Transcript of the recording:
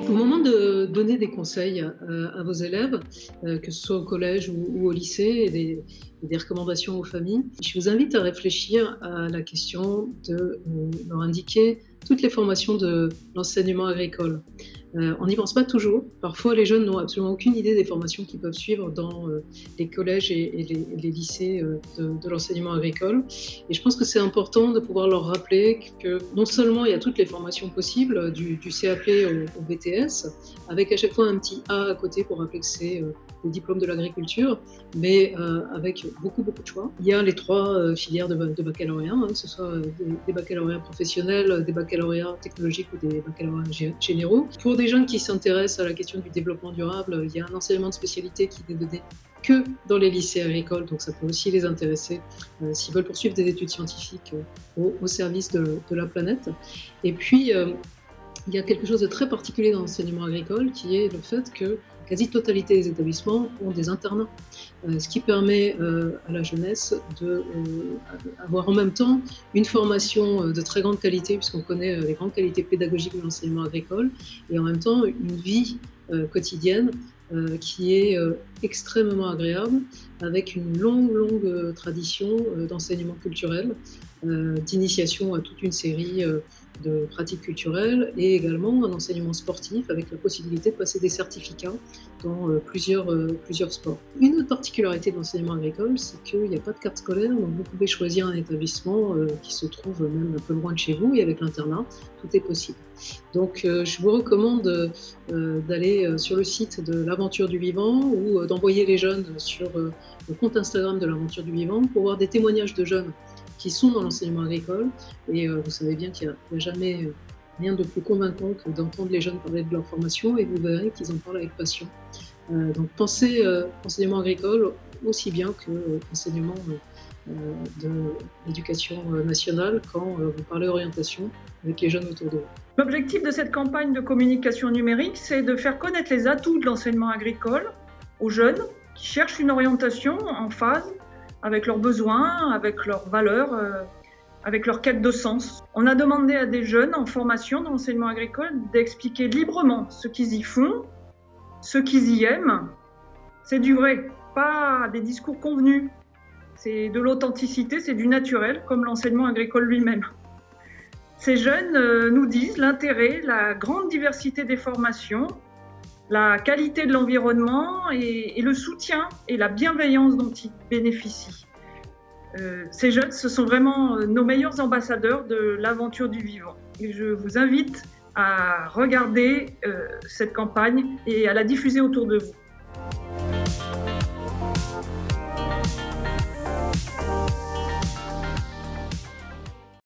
Au moment de donner des conseils à vos élèves, que ce soit au collège ou au lycée et des recommandations aux familles, je vous invite à réfléchir à la question de, leur indiquer toutes les formations de l'enseignement agricole. On n'y pense pas toujours. Parfois, les jeunes n'ont absolument aucune idée des formations qu'ils peuvent suivre dans, les collèges et les lycées, de l'enseignement agricole. Et je pense que c'est important de pouvoir leur rappeler que non seulement il y a toutes les formations possibles, du CAP au BTS, avec à chaque fois un petit A à côté pour rappeler que c'est, le diplôme de l'agriculture, mais avec beaucoup de choix. Il y a les 3 filières de baccalauréat, que ce soit des baccalauréats professionnels, des baccalauréats technologiques ou des baccalauréats généraux. Pour des jeunes qui s'intéressent à la question du développement durable, il y a un enseignement de spécialité qui n'est donné que dans les lycées agricoles, donc ça peut aussi les intéresser s'ils veulent poursuivre des études scientifiques au service de la planète. Et puis, il y a quelque chose de très particulier dans l'enseignement agricole qui est le fait que la quasi-totalité des établissements ont des internats, ce qui permet à la jeunesse d'avoir en même temps une formation de très grande qualité, puisqu'on connaît les grandes qualités pédagogiques de l'enseignement agricole, et en même temps une vie quotidienne qui est extrêmement agréable, avec une longue tradition d'enseignement culturel, d'initiation à toute une série de pratiques culturelles, et également un enseignement sportif avec la possibilité de passer des certificats dans plusieurs sports. Une autre particularité de l'enseignement agricole, c'est qu'il n'y a pas de carte scolaire, donc vous pouvez choisir un établissement qui se trouve même un peu loin de chez vous, et avec l'internat, tout est possible. Donc je vous recommande d'aller sur le site de l'Aventure du Vivant ou d'envoyer les jeunes sur le compte Instagram de l'Aventure du Vivant pour voir des témoignages de jeunes qui sont dans l'enseignement agricole. Et vous savez bien qu'il n'y a jamais rien de plus convaincant que d'entendre les jeunes parler de leur formation, et vous verrez qu'ils en parlent avec passion. Donc pensez enseignement agricole aussi bien que l'enseignement de l'éducation nationale quand vous parlez orientation avec les jeunes autour de vous. L'objectif de cette campagne de communication numérique, c'est de faire connaître les atouts de l'enseignement agricole aux jeunes qui cherchent une orientation en phase avec leurs besoins, avec leurs valeurs, avec leur quête de sens. On a demandé à des jeunes en formation dans l'enseignement agricole d'expliquer librement ce qu'ils y font, ce qu'ils y aiment. C'est du vrai, pas des discours convenus. C'est de l'authenticité, c'est du naturel, comme l'enseignement agricole lui-même. Ces jeunes nous disent l'intérêt, la grande diversité des formations, la qualité de l'environnement et le soutien et la bienveillance dont ils bénéficient. Ces jeunes, ce sont vraiment nos meilleurs ambassadeurs de l'aventure du vivant. Et je vous invite à regarder cette campagne et à la diffuser autour de vous.